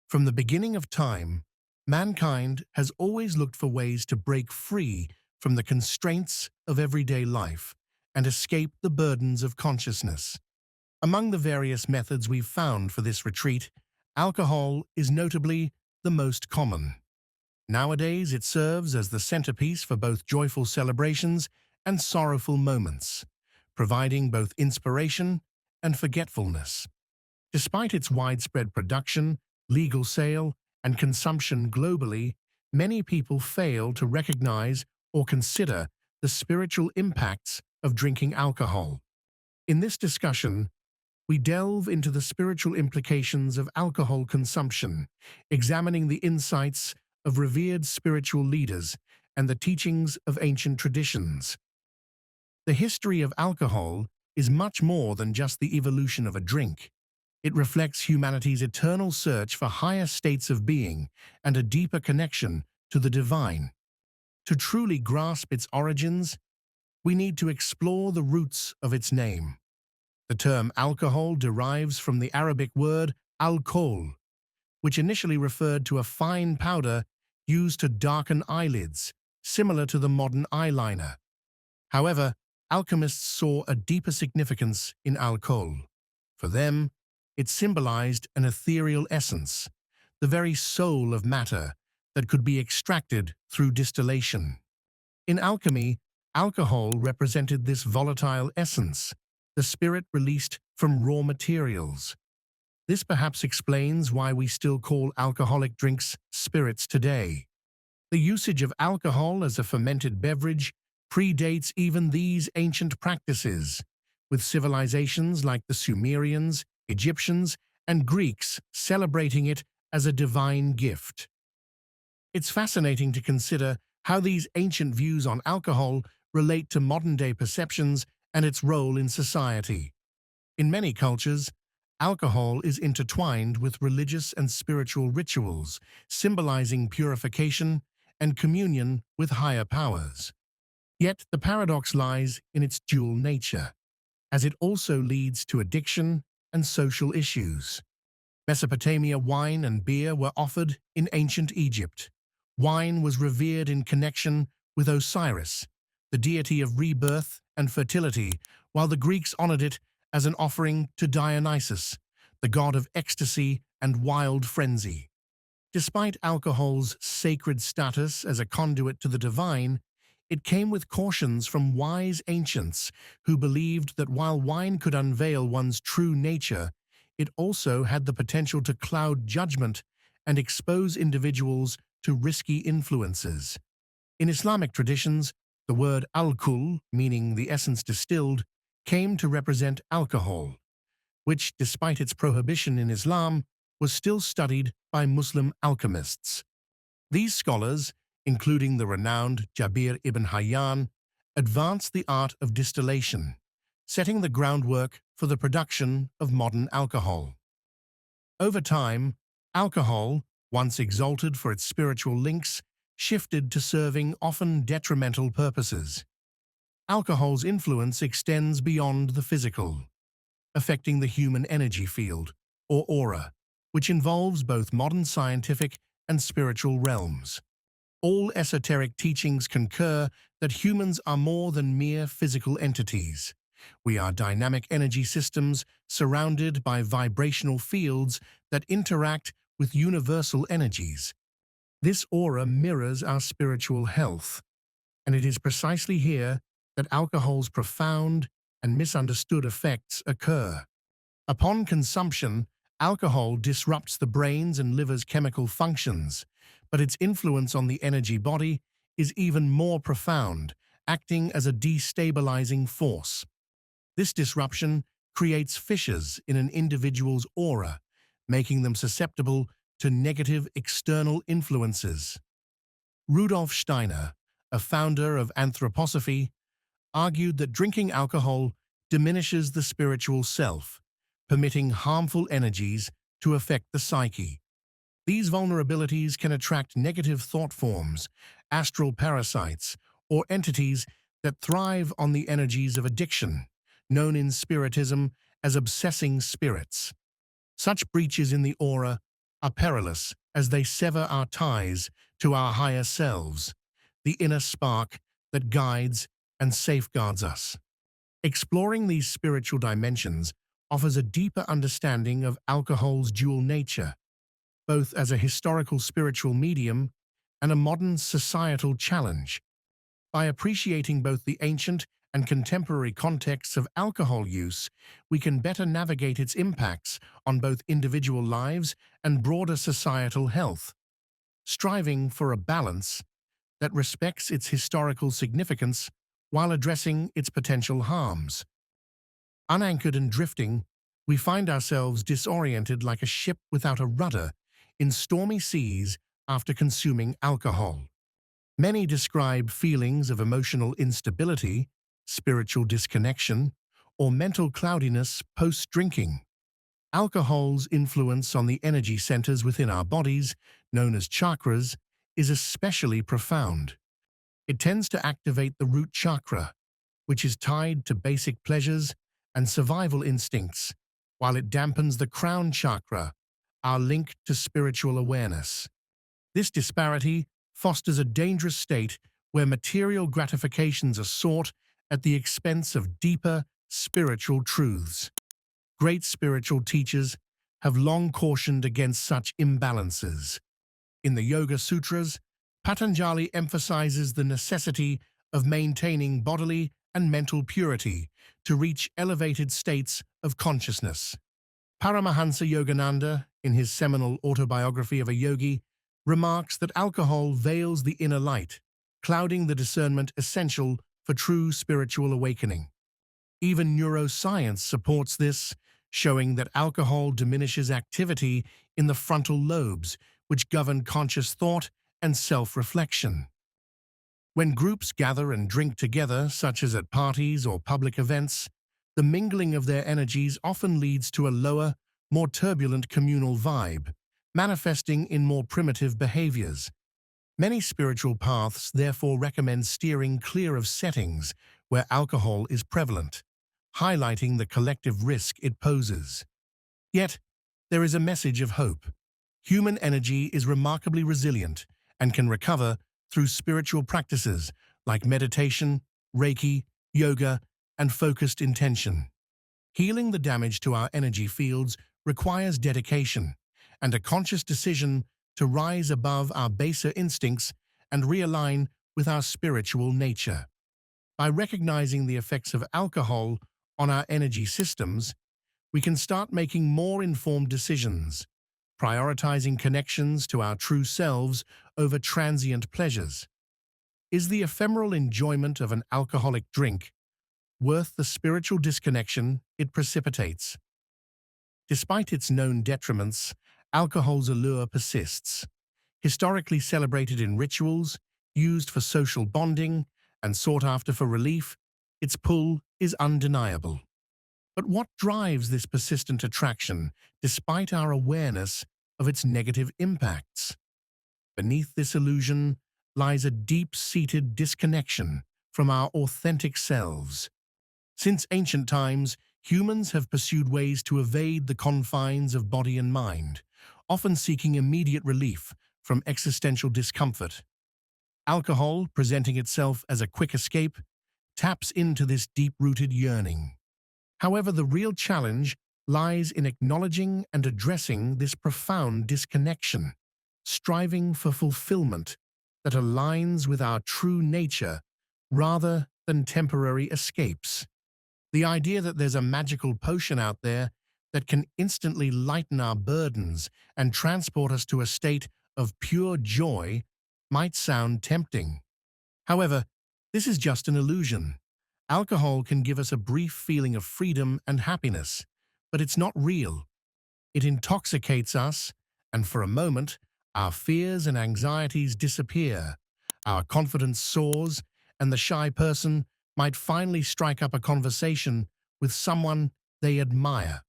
From the beginning of time, mankind has always looked for ways to break free from the constraints of everyday life and escape the burdens of consciousness. Among the various methods we've found for this retreat, alcohol is notably the most common. Nowadays, it serves as the centerpiece for both joyful celebrations and sorrowful moments, providing both inspiration and forgetfulness. Despite its widespread production, legal sale, and consumption globally, many people fail to recognize or consider the spiritual impacts of drinking alcohol. In this discussion, we delve into the spiritual implications of alcohol consumption, examining the insights of revered spiritual leaders and the teachings of ancient traditions. The history of alcohol is much more than just the evolution of a drink. It reflects humanity's eternal search for higher states of being and a deeper connection to the divine. To truly grasp its origins, we need to explore the roots of its name. The term alcohol derives from the Arabic word al-Kuhul, which initially referred to a fine powder used to darken eyelids, similar to the modern eyeliner. However, alchemists saw a deeper significance in alcohol. For them, it symbolized an ethereal essence, the very soul of matter that could be extracted through distillation. In alchemy, alcohol represented this volatile essence, the spirit released from raw materials. This perhaps explains why we still call alcoholic drinks spirits today. The usage of alcohol as a fermented beverage predates even these ancient practices, with civilizations like the Sumerians, Egyptians, and Greeks celebrating it as a divine gift. It's fascinating to consider how these ancient views on alcohol relate to modern-day perceptions and its role in society. In many cultures, alcohol is intertwined with religious and spiritual rituals, symbolizing purification and communion with higher powers. Yet the paradox lies in its dual nature, as it also leads to addiction and social issues. Mesopotamia, wine and beer were offered in ancient Egypt. Wine was revered in connection with Osiris, the deity of rebirth and fertility, while the Greeks honored it as an offering to Dionysus, the god of ecstasy and wild frenzy. Despite alcohol's sacred status as a conduit to the divine, it came with cautions from wise ancients who believed that while wine could unveil one's true nature, it also had the potential to cloud judgment and expose individuals to risky influences. In Islamic traditions, the word al-Kuhul, meaning the essence distilled, came to represent alcohol, which, despite its prohibition in Islam, was still studied by Muslim alchemists. These scholars, including the renowned Jabir ibn Hayyan, advanced the art of distillation, setting the groundwork for the production of modern alcohol. Over time, alcohol, once exalted for its spiritual links, shifted to serving often detrimental purposes. Alcohol's influence extends beyond the physical, affecting the human energy field, or aura, which involves both modern scientific and spiritual realms. All esoteric teachings concur that humans are more than mere physical entities. We are dynamic energy systems surrounded by vibrational fields that interact with universal energies. This aura mirrors our spiritual health, and it is precisely here that alcohol's profound and misunderstood effects occur. Upon consumption, alcohol disrupts the brain's and liver's chemical functions, but its influence on the energy body is even more profound, acting as a destabilizing force. This disruption creates fissures in an individual's aura, making them susceptible to negative external influences. Rudolf Steiner, a founder of anthroposophy, argued that drinking alcohol diminishes the spiritual self, permitting harmful energies to affect the psyche. These vulnerabilities can attract negative thought forms, astral parasites, or entities that thrive on the energies of addiction, known in Spiritism as obsessing spirits. Such breaches in the aura are perilous as they sever our ties to our higher selves, the inner spark that guides and safeguards us. Exploring these spiritual dimensions offers a deeper understanding of alcohol's dual nature, both as a historical spiritual medium and a modern societal challenge. By appreciating both the ancient and contemporary contexts of alcohol use, we can better navigate its impacts on both individual lives and broader societal health, striving for a balance that respects its historical significance while addressing its potential harms. Unanchored and drifting, we find ourselves disoriented like a ship without a rudder in stormy seas after consuming alcohol. Many describe feelings of emotional instability, spiritual disconnection, or mental cloudiness post-drinking. Alcohol's influence on the energy centers within our bodies, known as chakras, is especially profound. It tends to activate the root chakra, which is tied to basic pleasures and survival instincts, while it dampens the crown chakra, our link to spiritual awareness. This disparity fosters a dangerous state where material gratifications are sought at the expense of deeper spiritual truths. Great spiritual teachers have long cautioned against such imbalances. In the Yoga Sutras, Patanjali emphasizes the necessity of maintaining bodily and mental purity to reach elevated states of consciousness. Paramahansa Yogananda, in his seminal autobiography of a yogi, remarks that alcohol veils the inner light, clouding the discernment essential for true spiritual awakening. Even neuroscience supports this, showing that alcohol diminishes activity in the frontal lobes, which govern conscious thought and self-reflection. When groups gather and drink together, such as at parties or public events, the mingling of their energies often leads to a lower, more turbulent communal vibe, manifesting in more primitive behaviors. Many spiritual paths therefore recommend steering clear of settings where alcohol is prevalent, highlighting the collective risk it poses. Yet, there is a message of hope. Human energy is remarkably resilient and can recover through spiritual practices like meditation, Reiki, yoga, and focused intention. Healing the damage to our energy fields requires dedication and a conscious decision to rise above our baser instincts and realign with our spiritual nature. By recognizing the effects of alcohol on our energy systems, we can start making more informed decisions, prioritizing connections to our true selves over transient pleasures. Is the ephemeral enjoyment of an alcoholic drink worth the spiritual disconnection it precipitates? Despite its known detriments, alcohol's allure persists. Historically celebrated in rituals, used for social bonding, and sought after for relief, its pull is undeniable. But what drives this persistent attraction, despite our awareness of its negative impacts? Beneath this illusion lies a deep-seated disconnection from our authentic selves. Since ancient times, humans have pursued ways to evade the confines of body and mind, often seeking immediate relief from existential discomfort. Alcohol, presenting itself as a quick escape, taps into this deep-rooted yearning. However, the real challenge lies in acknowledging and addressing this profound disconnection, striving for fulfillment that aligns with our true nature rather than temporary escapes. The idea that there's a magical potion out there that can instantly lighten our burdens and transport us to a state of pure joy might sound tempting. However, this is just an illusion. Alcohol can give us a brief feeling of freedom and happiness, but it's not real. It intoxicates us, and for a moment, our fears and anxieties disappear. Our confidence soars, and the shy person might finally strike up a conversation with someone they admire.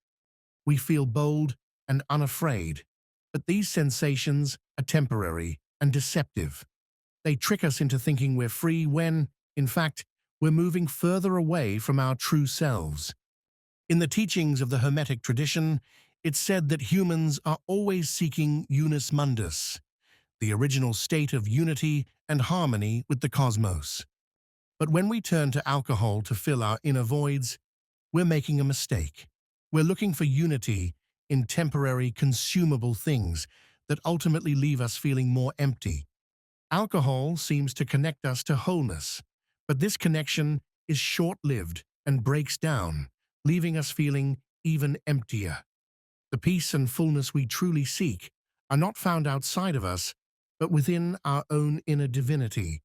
We feel bold and unafraid, but these sensations are temporary and deceptive. They trick us into thinking we're free when, in fact, we're moving further away from our true selves. In the teachings of the Hermetic tradition, It's said that humans are always seeking unus mundus, the original state of unity and harmony with the cosmos. But when we turn to alcohol to fill our inner voids, we're making a mistake. We're looking for unity in temporary, consumable things that ultimately leave us feeling more empty. Alcohol seems to connect us to wholeness, but this connection is short-lived and breaks down, leaving us feeling even emptier. The peace and fullness we truly seek are not found outside of us, but within our own inner divinity.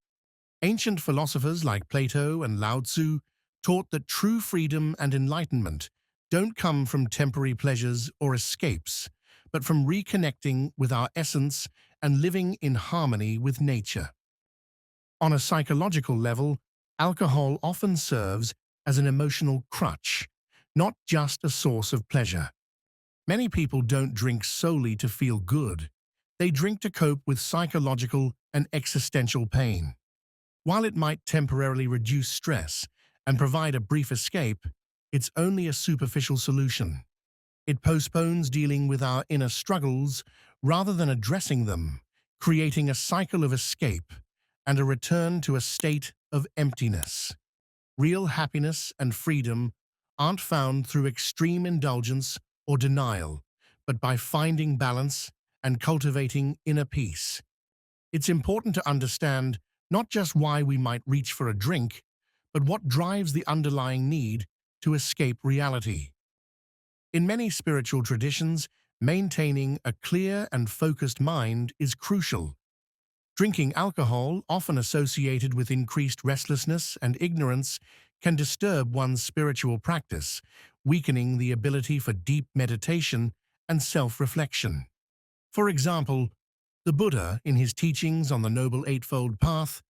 Ancient philosophers like Plato and Lao Tzu taught that true freedom and enlightenment don't come from temporary pleasures or escapes, but from reconnecting with our essence and living in harmony with nature. On a psychological level, alcohol often serves as an emotional crutch, not just a source of pleasure. Many people don't drink solely to feel good. They drink to cope with psychological and existential pain. While it might temporarily reduce stress and provide a brief escape, it's only a superficial solution. It postpones dealing with our inner struggles rather than addressing them, creating a cycle of escape and a return to a state of emptiness. Real happiness and freedom aren't found through extreme indulgence or denial, but by finding balance and cultivating inner peace. It's important to understand not just why we might reach for a drink, but what drives the underlying need to escape reality. In many spiritual traditions, maintaining a clear and focused mind is crucial. Drinking alcohol, often associated with increased restlessness and ignorance, can disturb one's spiritual practice, weakening the ability for deep meditation and self-reflection. For example, the Buddha, in his teachings on the Noble Eightfold Path,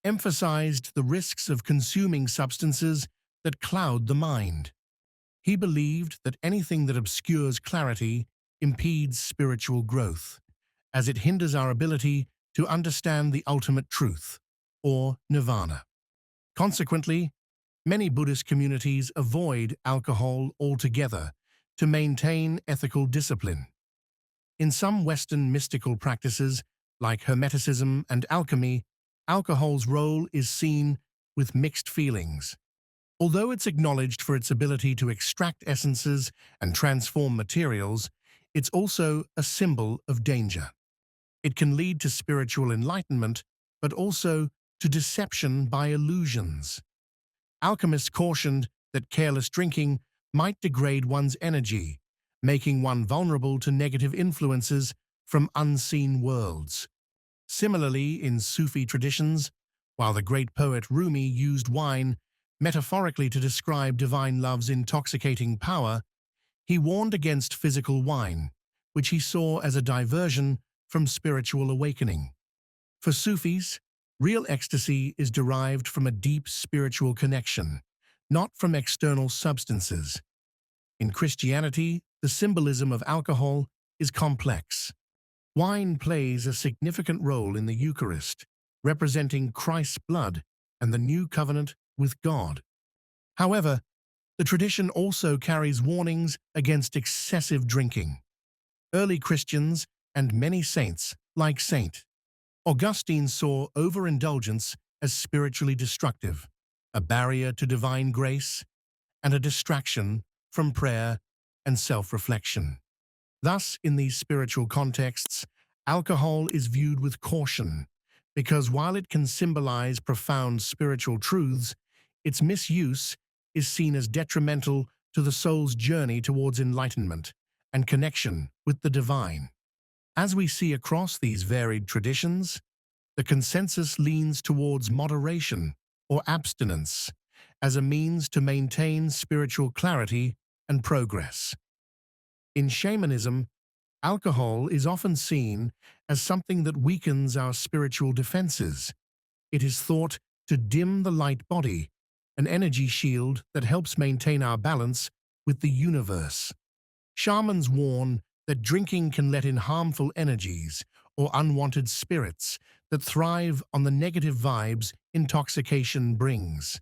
emphasized the risks of consuming substances that cloud the mind. He believed that anything that obscures clarity impedes spiritual growth, as it hinders our ability to understand the ultimate truth, or nirvana. Consequently, many Buddhist communities avoid alcohol altogether to maintain ethical discipline. In some Western mystical practices, like Hermeticism and alchemy, alcohol's role is seen with mixed feelings. Although it's acknowledged for its ability to extract essences and transform materials, it's also a symbol of danger. It can lead to spiritual enlightenment, but also to deception by illusions. Alchemists cautioned that careless drinking might degrade one's energy, making one vulnerable to negative influences from unseen worlds. Similarly, in Sufi traditions, while the great poet Rumi used wine metaphorically to describe divine love's intoxicating power, he warned against physical wine, which he saw as a diversion from spiritual awakening. For Sufis, real ecstasy is derived from a deep spiritual connection, not from external substances. In Christianity, the symbolism of alcohol is complex. Wine plays a significant role in the Eucharist, representing Christ's blood and the new covenant with God. However, the tradition also carries warnings against excessive drinking. Early Christians and many saints, like Saint Augustine, saw overindulgence as spiritually destructive, a barrier to divine grace, and a distraction from prayer and self-reflection. Thus, in these spiritual contexts, alcohol is viewed with caution, because while it can symbolize profound spiritual truths, its misuse is seen as detrimental to the soul's journey towards enlightenment and connection with the divine. As we see across these varied traditions, the consensus leans towards moderation or abstinence as a means to maintain spiritual clarity and progress. In shamanism, alcohol is often seen as something that weakens our spiritual defenses. It is thought to dim the light body, an energy shield that helps maintain our balance with the universe. Shamans warn that drinking can let in harmful energies or unwanted spirits that thrive on the negative vibes intoxication brings.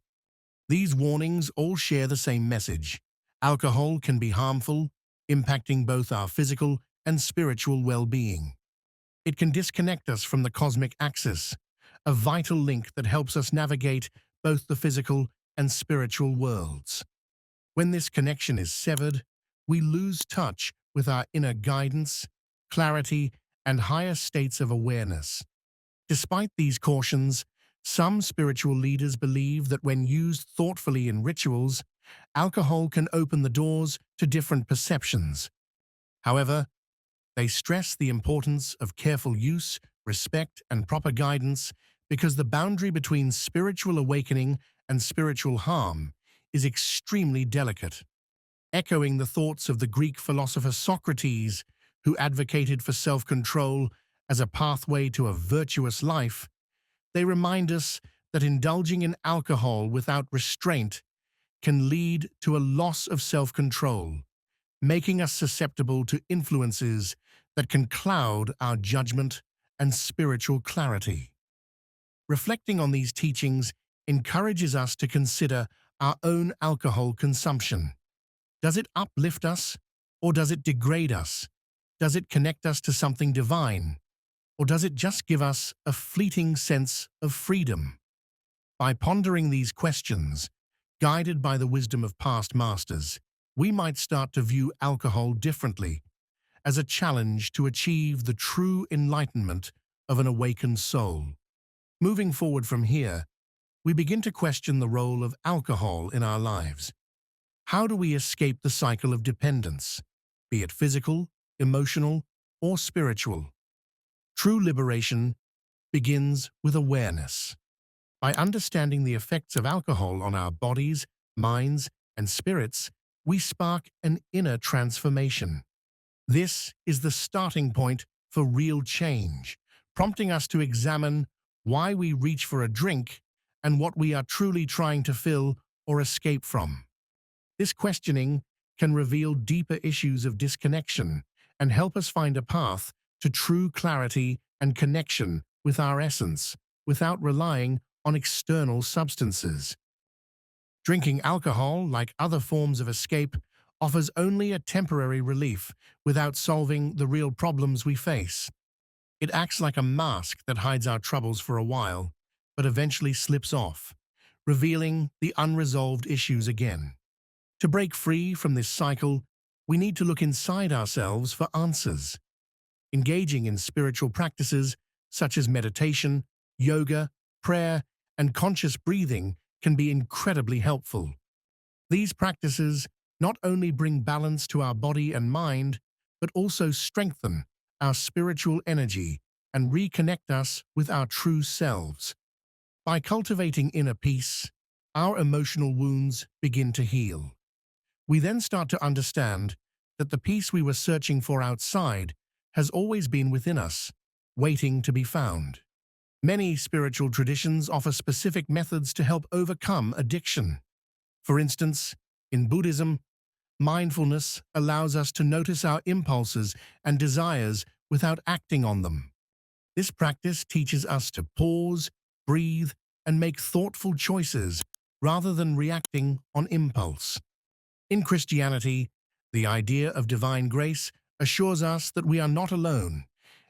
These warnings all share the same message. Alcohol can be harmful, impacting both our physical and spiritual well-being. It can disconnect us from the cosmic axis, a vital link that helps us navigate both the physical and spiritual worlds. When this connection is severed, we lose touch with our inner guidance, clarity, and higher states of awareness. Despite these cautions, some spiritual leaders believe that when used thoughtfully in rituals, alcohol can open the doors to different perceptions. However, they stress the importance of careful use, respect, and proper guidance because the boundary between spiritual awakening and spiritual harm is extremely delicate. Echoing the thoughts of the Greek philosopher Socrates, who advocated for self-control as a pathway to a virtuous life, they remind us that indulging in alcohol without restraint can lead to a loss of self-control, making us susceptible to influences that can cloud our judgment and spiritual clarity. Reflecting on these teachings encourages us to consider our own alcohol consumption. Does it uplift us, or does it degrade us? Does it connect us to something divine, or does it just give us a fleeting sense of freedom? By pondering these questions, guided by the wisdom of past masters, we might start to view alcohol differently, as a challenge to achieve the true enlightenment of an awakened soul. Moving forward from here, we begin to question the role of alcohol in our lives. How do we escape the cycle of dependence, be it physical, emotional, or spiritual? True liberation begins with awareness. By understanding the effects of alcohol on our bodies, minds, and spirits, we spark an inner transformation. This is the starting point for real change, prompting us to examine why we reach for a drink and what we are truly trying to fill or escape from. This questioning can reveal deeper issues of disconnection and help us find a path to true clarity and connection with our essence, without relying on external substances. Drinking alcohol, like other forms of escape, offers only a temporary relief without solving the real problems we face. It acts like a mask that hides our troubles for a while, but eventually slips off, revealing the unresolved issues again. To break free from this cycle, we need to look inside ourselves for answers. Engaging in spiritual practices such as meditation, yoga, prayer, and conscious breathing can be incredibly helpful. These practices not only bring balance to our body and mind, but also strengthen our spiritual energy and reconnect us with our true selves. By cultivating inner peace, our emotional wounds begin to heal. We then start to understand that the peace we were searching for outside has always been within us, waiting to be found. Many spiritual traditions offer specific methods to help overcome addiction. For instance, in Buddhism, mindfulness allows us to notice our impulses and desires without acting on them. This practice teaches us to pause, breathe, and make thoughtful choices rather than reacting on impulse. In Christianity, the idea of divine grace assures us that we are not alone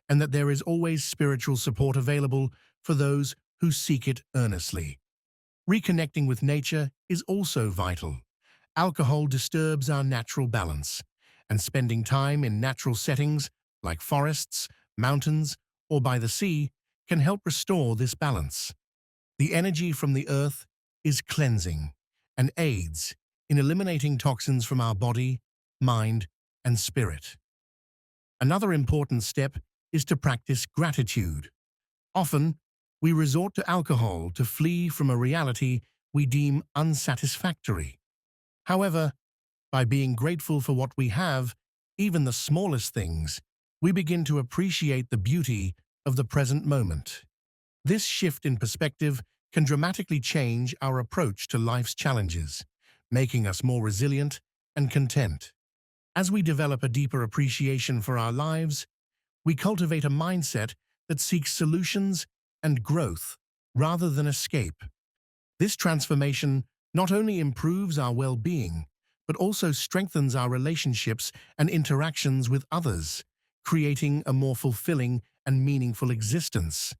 and that there is always spiritual support available for those who seek it earnestly. Reconnecting with nature is also vital. Alcohol disturbs our natural balance, and spending time in natural settings like forests, mountains, or by the sea can help restore this balance. The energy from the earth is cleansing and aids in eliminating toxins from our body, mind, and spirit. Another important step is to practice gratitude. Often, we resort to alcohol to flee from a reality we deem unsatisfactory. However, by being grateful for what we have, even the smallest things, we begin to appreciate the beauty of the present moment. This shift in perspective can dramatically change our approach to life's challenges, making us more resilient and content. As we develop a deeper appreciation for our lives, we cultivate a mindset that seeks solutions and growth rather than escape. This transformation not only improves our well-being, but also strengthens our relationships and interactions with others, creating a more fulfilling and meaningful existence.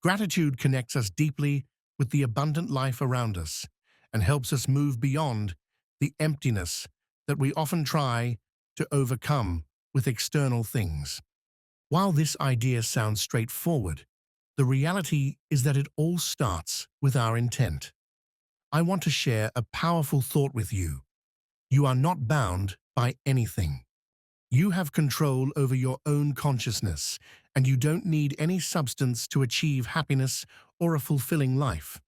Gratitude connects us deeply with the abundant life around us and helps us move beyond the emptiness that we often try to overcome with external things. While this idea sounds straightforward, the reality is that it all starts with our intent. I want to share a powerful thought with you. You are not bound by anything. You have control over your own consciousness, and you don't need any substance to achieve happiness or a fulfilling life.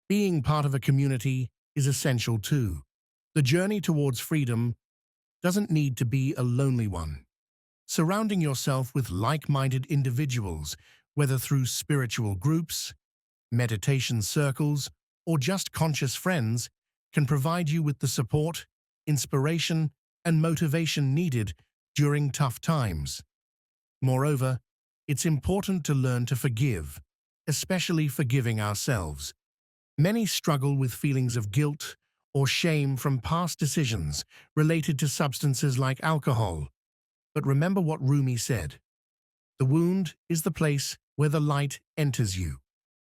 Being part of a community is essential too. The journey towards freedom doesn't need to be a lonely one. Surrounding yourself with like-minded individuals, whether through spiritual groups, meditation circles, or just conscious friends, can provide you with the support, inspiration, and motivation needed during tough times. Moreover, it's important to learn to forgive, especially forgiving ourselves. Many struggle with feelings of guilt or shame from past decisions related to substances like alcohol. But remember what Rumi said: "The wound is the place where the light enters you."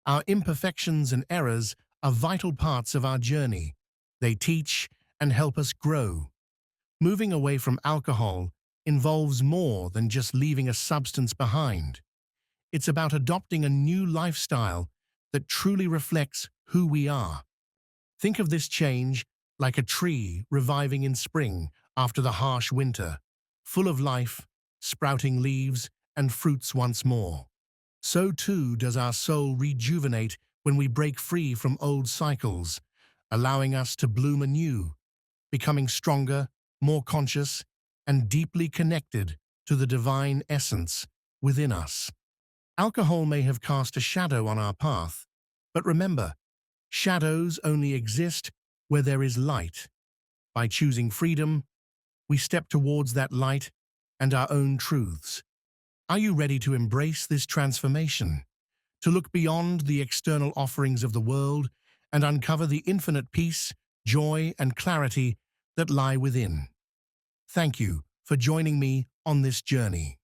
Our imperfections and errors are vital parts of our journey. They teach and help us grow. Moving away from alcohol involves more than just leaving a substance behind. It's about adopting a new lifestyle that truly reflects who we are. Think of this change like a tree reviving in spring after the harsh winter, full of life, sprouting leaves and fruits once more. So too does our soul rejuvenate when we break free from old cycles, allowing us to bloom anew, becoming stronger, more conscious, and deeply connected to the divine essence within us. Alcohol may have cast a shadow on our path, but remember, shadows only exist where there is light. By choosing freedom, we step towards that light and our own truths. Are you ready to embrace this transformation? To look beyond the external offerings of the world and uncover the infinite peace, joy, and clarity that lie within? Thank you for joining me on this journey.